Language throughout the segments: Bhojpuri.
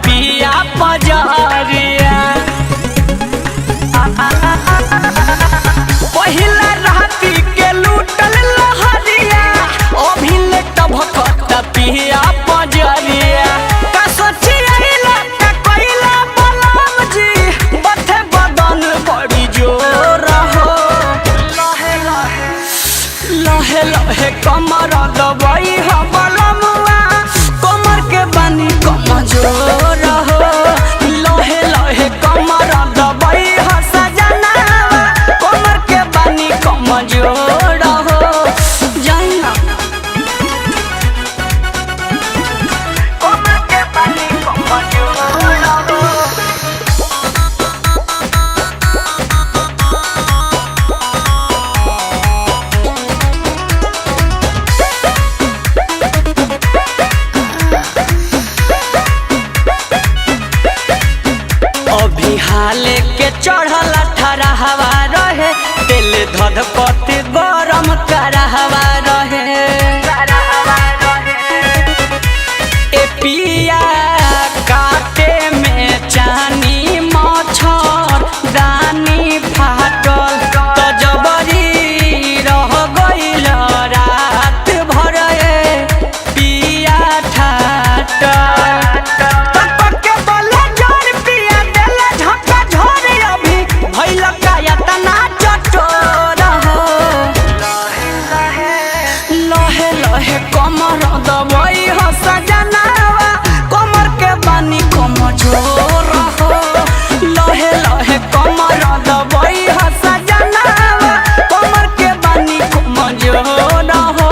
पिया पजरिया पहिला राती के लूटल लहरिया अभिले टभकत पिया पजरिया का सोचिया का कोइला बलम जी बथे बदन बड़ी जोर हो लहे लहे लहे लहे कमर दबाई हो बलमुआ कमर के बानी कमजोर हाले के चढ़ल ठरा हवा रहे दिल धधकत गरम कर हवा रहे ए पिया काटे में चानी मच्छर दानी फाटल तो जबरी रह गइल रात भर पिया ठाटल कमर दबाई हो सजनावा कमर के बानी कमजोर हो लहे लहे कमर दबाई हो सजनावा कमर के बानी कमजोर हो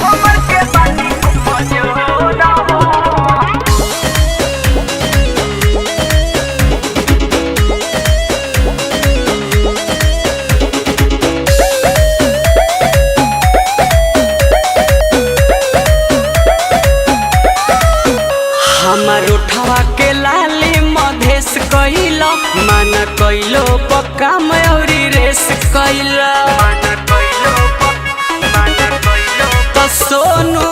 कमर के बानी कमजोर हो हमर उठवा के लाली मधेश कइला मन कइलो पक्का मयूरी रेस कइला तो सोनू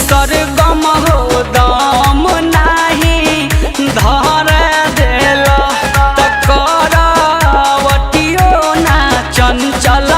सरगम हो दम नाही धर देला तो करवटियो ना चंचल